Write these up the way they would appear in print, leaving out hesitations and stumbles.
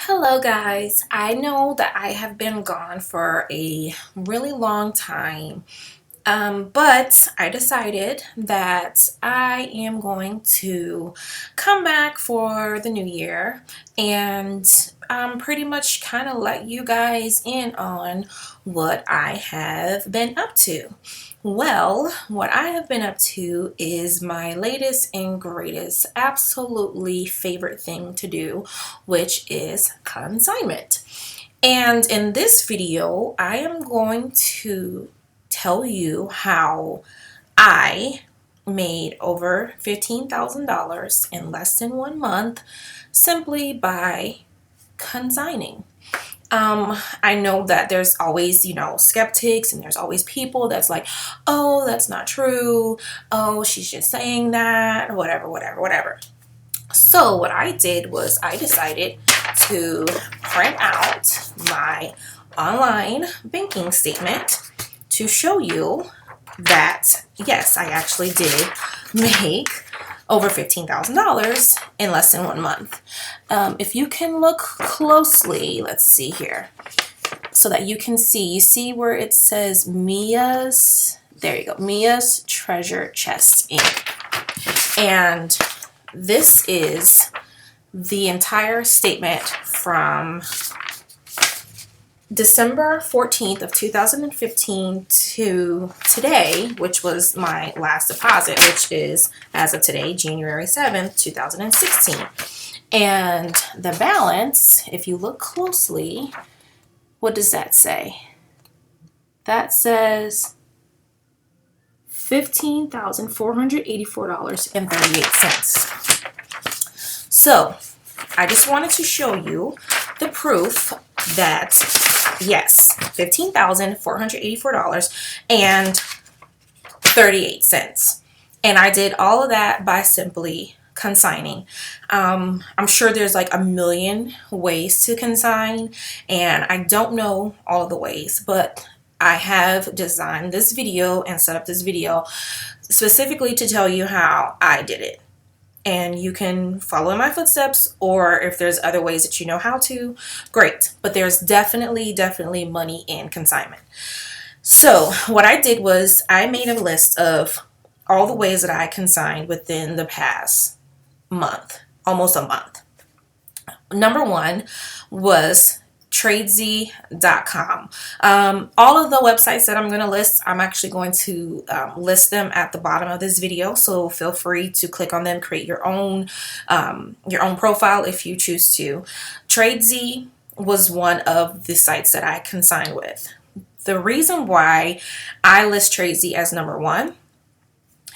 Hello guys, I know that I have been gone for a really long time, but I decided that I am going to come back for the new year and pretty much kind of let you guys in on what I have been up to. Well, what I have been up to is my latest and greatest, absolutely favorite thing to do, which is consignment. And in this video, I am going to tell you how I made over $15,000 in less than 1 month simply by consigning. I know that there's always, skeptics, and there's always people that's like, oh, that's not true. Oh, she's just saying that, or whatever, whatever, whatever. So what I did was I decided to print out my online banking statement to show you that, yes, I actually did make over $15,000 in less than 1 month. If you can look closely, let's see here, so that you can see, you see where it says Mia's, there you go, Mia's Treasure Chest Inc. And this is the entire statement from December 14th of 2015 to today, which was my last deposit, which is, as of today, January 7th, 2016. And the balance, if you look closely, what does that say? That says $15,484.38. So I just wanted to show you the proof that, yes, $15,484.38. And I did all of that by simply consigning. I'm sure there's like a million ways to consign, and I don't know all of the ways, but I have designed this video and set up this video specifically to tell you how I did it. And you can follow in my footsteps, or if there's other ways that you know how to, great. But there's definitely money in consignment. So what I did was I made a list of all the ways that I consigned within the past month, almost a month. Number one was tradesy.com. All of the websites that I'm going to list, I'm actually going to list them at the bottom of this video, so feel free to click on them, create your own profile if you choose to. Tradesy was one of the sites that I consigned with. The reason why I list Tradesy as number one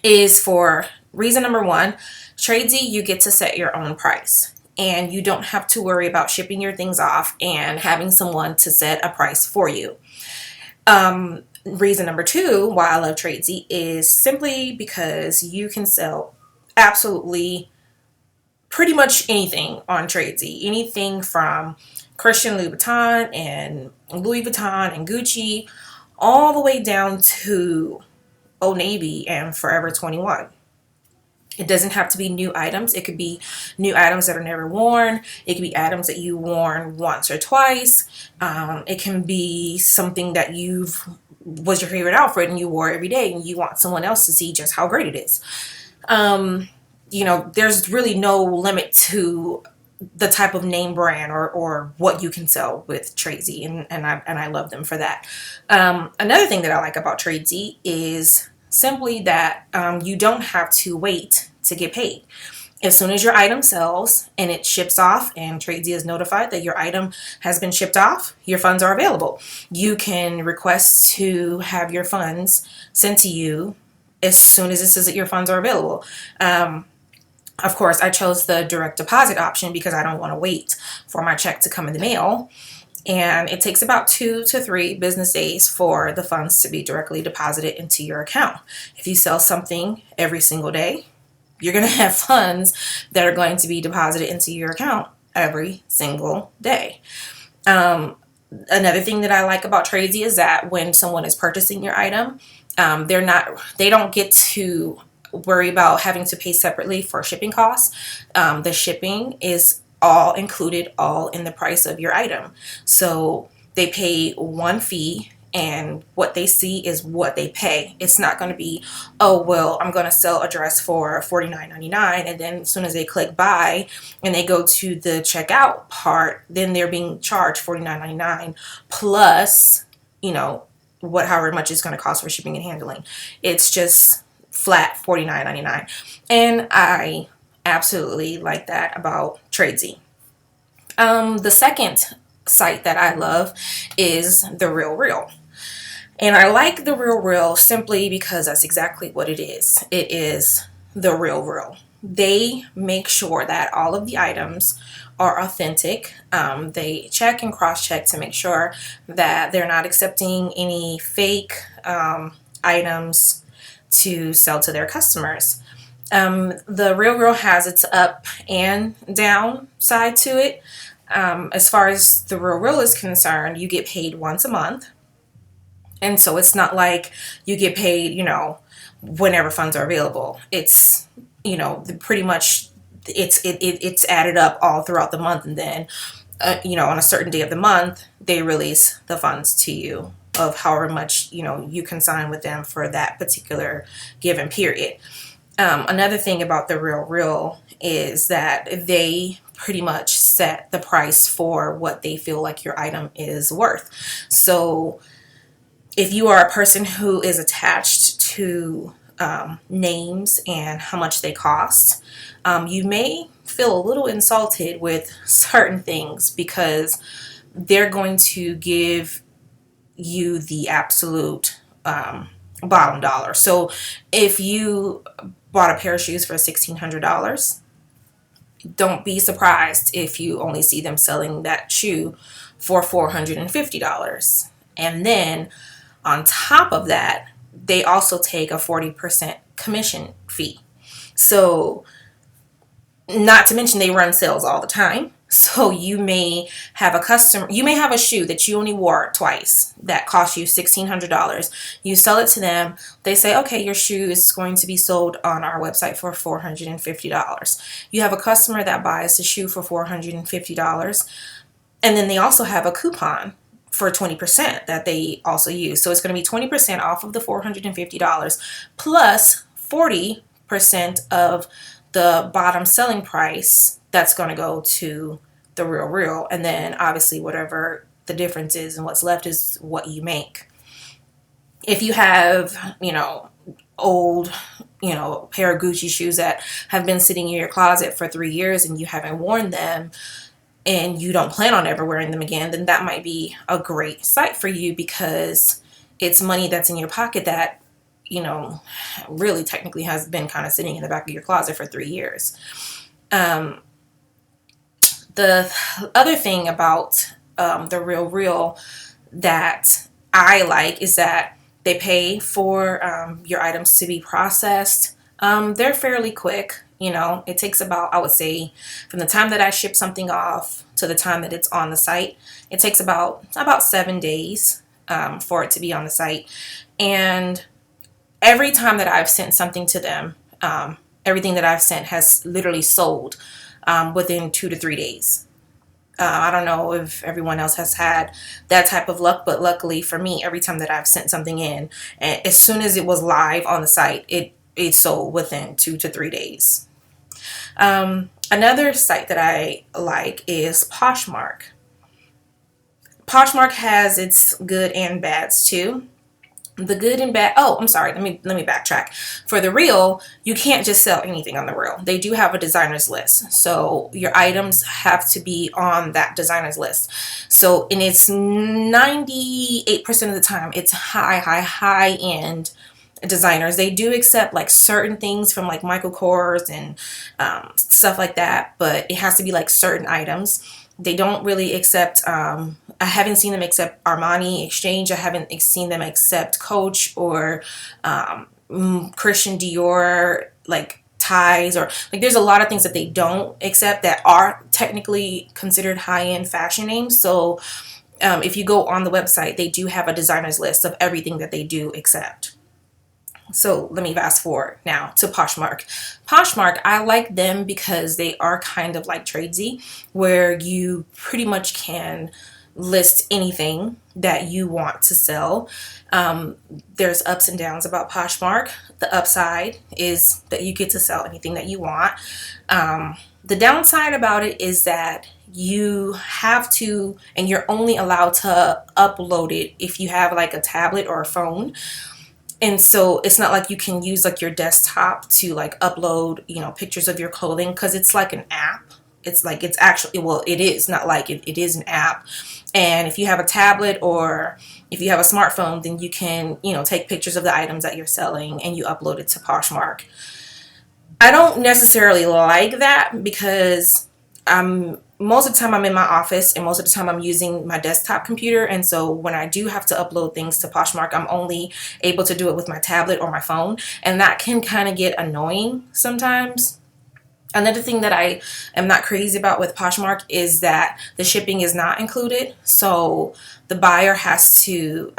is for reason number one. Tradesy, you get to set your own price, and you don't have to worry about shipping your things off and having someone to set a price for you. Reason number two why I love Tradesy is simply because you can sell absolutely pretty much anything on Tradesy. Anything from Christian Louboutin and Louis Vuitton and Gucci, all the way down to Old Navy and Forever 21. It doesn't have to be new items. It could be new items that are never worn. It could be items that you worn once or twice. It can be something that was your favorite outfit and you wore every day, and you want someone else to see just how great it is. There's really no limit to the type of name brand or what you can sell with Tradesy, and I love them for that. Another thing that I like about Tradesy is simply that you don't have to wait to get paid. As soon as your item sells and it ships off and Tradesy is notified that your item has been shipped off, your funds are available. You can request to have your funds sent to you as soon as it says that your funds are available. Of course, I chose the direct deposit option because I don't want to wait for my check to come in the mail. And it takes about 2 to 3 business days for the funds to be directly deposited into your account. If you sell something every single day, you're going to have funds that are going to be deposited into your account every single day. Another thing that I like about Tradesy is that when someone is purchasing your item, they don't get to worry about having to pay separately for shipping costs. The shipping is all included, all in the price of your item. So they pay one fee, and what they see is what they pay. It's not going to be, oh, well, I'm going to sell a dress for $49.99, and then as soon as they click buy and they go to the checkout part, then they're being charged $49.99 plus, however much it's going to cost for shipping and handling. It's just flat $49.99. And I absolutely like that about Tradesy. The second site that I love is The Real Real. And I like The Real Real simply because that's exactly what it is. It is The Real Real. They make sure that all of the items are authentic. They check and cross-check to make sure that they're not accepting any fake items to sell to their customers. The Real Real has its up and down side to it. As far as The Real Real is concerned, you get paid once a month. And so it's not like you get paid, whenever funds are available. It's, pretty much it's added up all throughout the month. And then, on a certain day of the month, they release the funds to you of however much, you can sign with them for that particular given period. Another thing about The Real Real is that they pretty much set the price for what they feel like your item is worth. So if you are a person who is attached to names and how much they cost, you may feel a little insulted with certain things because they're going to give you the absolute bottom dollar. So if you bought a pair of shoes for $1,600, don't be surprised if you only see them selling that shoe for $450. And then on top of that, they also take a 40% commission fee. So not to mention they run sales all the time. So you may have a shoe that you only wore twice that cost you $1,600. You sell it to them. They say, okay, your shoe is going to be sold on our website for $450. You have a customer that buys the shoe for $450. And then they also have a coupon for 20% that they also use. So it's going to be 20% off of the $450 plus 40% of the bottom selling price that's going to go to The Real Real. And then obviously whatever the difference is and what's left is what you make. If you have, old, pair of Gucci shoes that have been sitting in your closet for 3 years and you haven't worn them and you don't plan on ever wearing them again, then that might be a great site for you because it's money that's in your pocket that, really technically has been kind of sitting in the back of your closet for 3 years. The other thing about The Real Real that I like is that they pay for your items to be processed. They're fairly quick. It takes about, I would say, from the time that I ship something off to the time that it's on the site, it takes about 7 days for it to be on the site. And every time that I've sent something to them, everything that I've sent has literally sold within 2 to 3 days. I don't know if everyone else has had that type of luck, but luckily for me, every time that I've sent something in, as soon as it was live on the site, it sold within 2 to 3 days. Another site that I like is Poshmark. Poshmark has its good and bads too. The good and bad. Oh, I'm sorry. Let me backtrack. For The Real, you can't just sell anything on The Real. They do have a designer's list. So your items have to be on that designer's list. So, and it's 98% of the time, it's high end designers. They do accept like certain things from like Michael Kors and stuff like that, but it has to be like certain items. They don't really accept, I haven't seen them accept Armani Exchange. I haven't seen them accept Coach or Christian Dior, like ties, or like there's a lot of things that they don't accept that are technically considered high-end fashion names. So if you go on the website, they do have a designer's list of everything that they do accept. So let me fast forward now to Poshmark. Poshmark, I like them because they are kind of like Tradesy, where you pretty much can list anything that you want to sell. Um, there's ups and downs about Poshmark. The upside is that you get to sell anything that you want. The downside about it is that you have to, and you're only allowed to upload it if you have like a tablet or a phone. And so it's not like you can use like your desktop to like upload, pictures of your clothing, because it's like an app. It's like, it's actually, well, it is not like it is an app. And if you have a tablet or if you have a smartphone, then you can, take pictures of the items that you're selling and you upload it to Poshmark. I don't necessarily like that because most of the time I'm in my office and most of the time I'm using my desktop computer. And so when I do have to upload things to Poshmark, I'm only able to do it with my tablet or my phone. And that can kind of get annoying sometimes. Another thing that I am not crazy about with Poshmark is that the shipping is not included. So the buyer has to,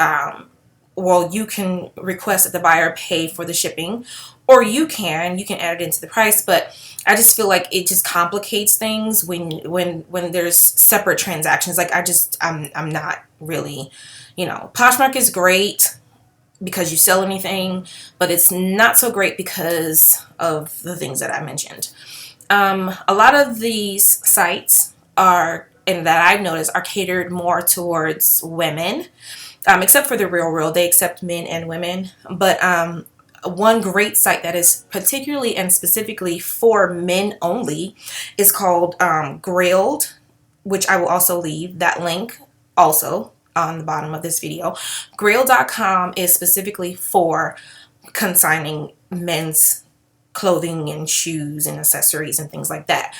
well, you can request that the buyer pay for the shipping, or you can add it into the price. But I just feel like it just complicates things when there's separate transactions. Like I'm not really, Poshmark is great because you sell anything, but it's not so great because of the things that I mentioned. A lot of these sites are, and that I've noticed, are catered more towards women, except for the Real, they accept men and women. But one great site that is particularly and specifically for men only is called Grailed, which I will also leave that link also on the bottom of this video. Grail.com is specifically for consigning men's clothing and shoes and accessories and things like that.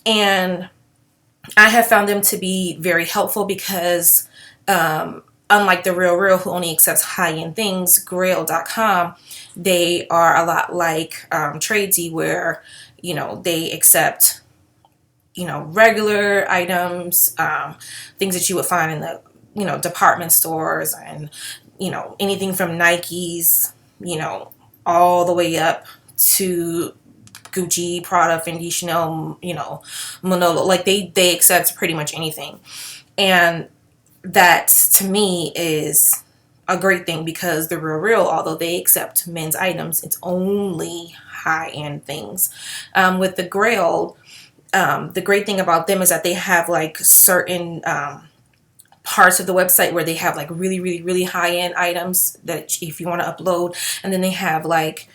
And I have found them to be very helpful because unlike the Real who only accepts high-end things, Grail.com, they are a lot like Tradesy, where they accept regular items, things that you would find in the department stores, and anything from Nikes, all the way up to Gucci, Prada, Fendi, Chanel, Manolo. Like they accept pretty much anything. And that to me is a great thing, because the Real, although they accept men's items, it's only high-end things. With the Grail, the great thing about them is that they have like certain parts of the website where they have like really, really, really high-end items that if you want to upload, and then they have like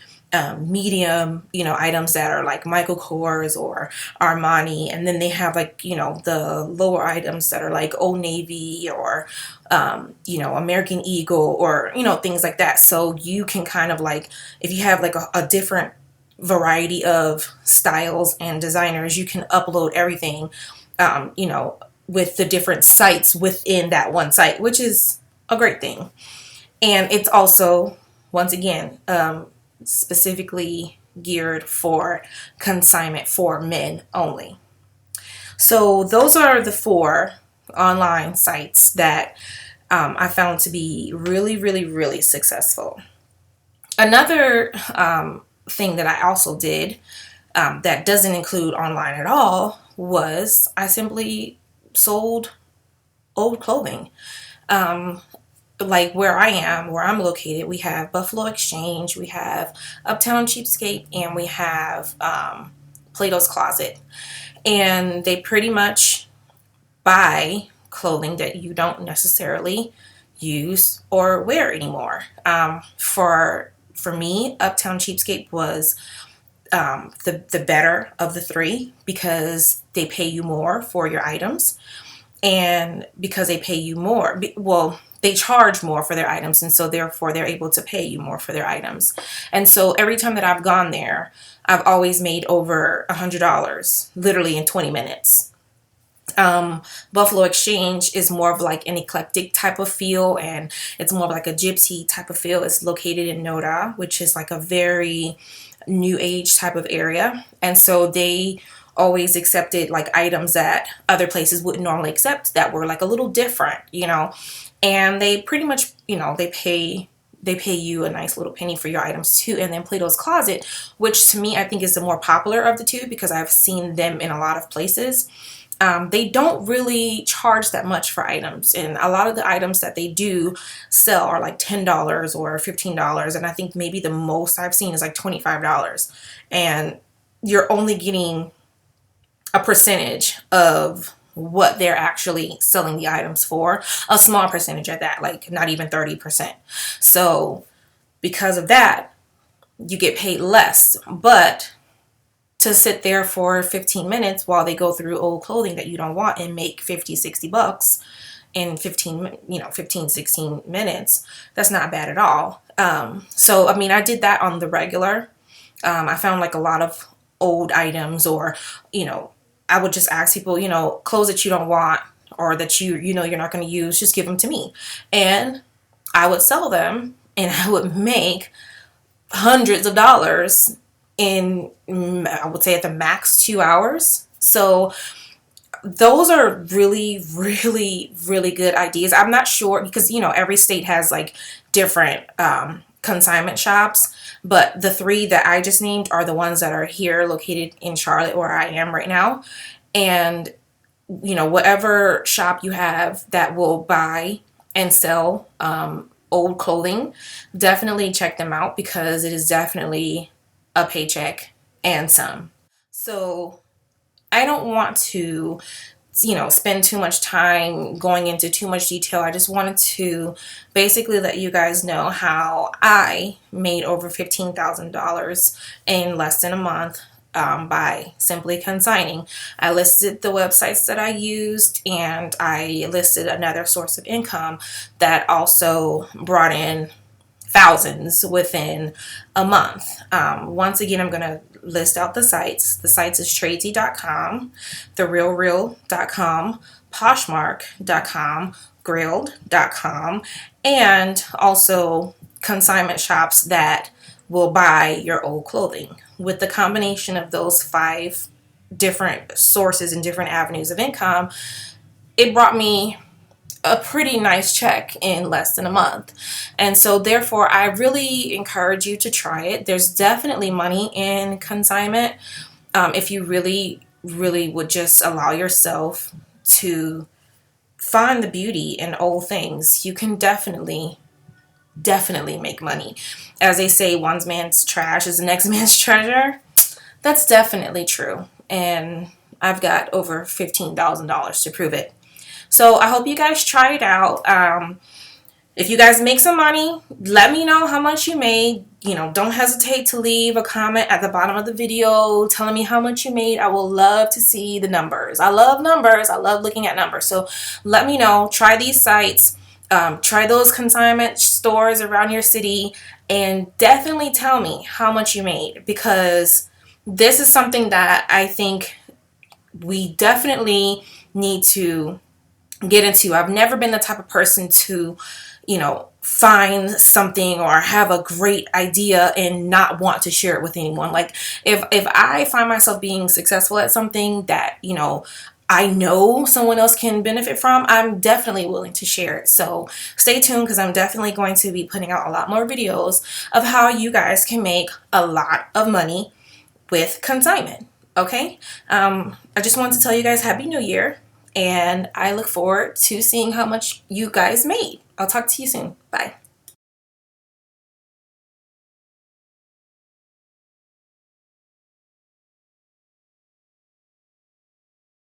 medium, items that are like Michael Kors or Armani, and then they have like, the lower items that are like Old Navy or, American Eagle, or, things like that. So you can kind of like, if you have like a different variety of styles and designers, you can upload everything, with the different sites within that one site, which is a great thing. And it's also, once again, specifically geared for consignment for men only. So those are the 4 online sites that I found to be really, really, really successful. Another thing that I also did that doesn't include online at all was I simply sold old clothing. Like where I'm located, we have Buffalo Exchange, we have Uptown Cheapskate, and we have Plato's Closet. And they pretty much buy clothing that you don't necessarily use or wear anymore. For me, Uptown Cheapskate was the better of the 3, because they pay you more for your items, and because they pay you more, well, they charge more for their items, and so therefore they're able to pay you more for their items. And so every time that I've gone there, I've always made over $100, literally in 20 minutes. Buffalo Exchange is more of like an eclectic type of feel, and it's more of like a gypsy type of feel. It's located in Noda, which is like a very new age type of area. And so they always accepted like items that other places wouldn't normally accept, that were like a little different, and they pretty much, they pay they pay you a nice little penny for your items too. And then Plato's Closet, which to me I think is the more popular of the two because I've seen them in a lot of places. They don't really charge that much for items, and a lot of the items that they do sell are like $10 or $15, and I think maybe the most I've seen is like $25, and you're only getting a percentage of what they're actually selling the items for, a small percentage at that, like not even 30%. So because of that, you get paid less. But to sit there for 15 minutes while they go through old clothing that you don't want and make 50, 60 bucks in 15, 16 minutes, that's not bad at all. So, I mean, I did that on the regular. I found like a lot of old items, or, I would just ask people, clothes that you don't want or that you're not going to use, just give them to me. And I would sell them and I would make hundreds of dollars in, I would say at the max, 2 hours. So those are really, really, really good ideas. I'm not sure because, every state has like different consignment shops, but the three that I just named are the ones that are here located in Charlotte where I am right now. And, whatever shop you have that will buy and sell old clothing, definitely check them out because it is definitely a paycheck and some. So I don't want to, spend too much time going into too much detail. I just wanted to basically let you guys know how I made over $15,000 in less than a month by simply consigning. I listed the websites that I used, and I listed another source of income that also brought in thousands within a month. Once again, I'm going to list out the sites. The sites is tradesy.com, therealreal.com, poshmark.com, grilled.com, and also consignment shops that will buy your old clothing. With the combination of those 5 different sources and different avenues of income, it brought me a pretty nice check in less than a month. And so therefore, I really encourage you to try it. There's definitely money in consignment if you really, really would just allow yourself to find the beauty in old things. You can definitely make money. As they say, one man's trash is the next man's treasure. That's definitely true. And I've got over $15,000 to prove it. So I hope you guys try it out. If you guys make some money, let me know how much you made. Don't hesitate to leave a comment at the bottom of the video telling me how much you made. I will love to see the numbers. I love numbers. I love looking at numbers. So let me know. Try these sites. Try those consignment stores around your city, and definitely tell me how much you made, because this is something that I think we definitely need to get into. I've never been the type of person to, find something or have a great idea and not want to share it with anyone. Like if I find myself being successful at something that, I know someone else can benefit from, I'm definitely willing to share it. So stay tuned, because I'm definitely going to be putting out a lot more videos of how you guys can make a lot of money with consignment. Okay? I just wanted to tell you guys Happy New Year, and I look forward to seeing how much you guys made. I'll talk to you soon. Bye.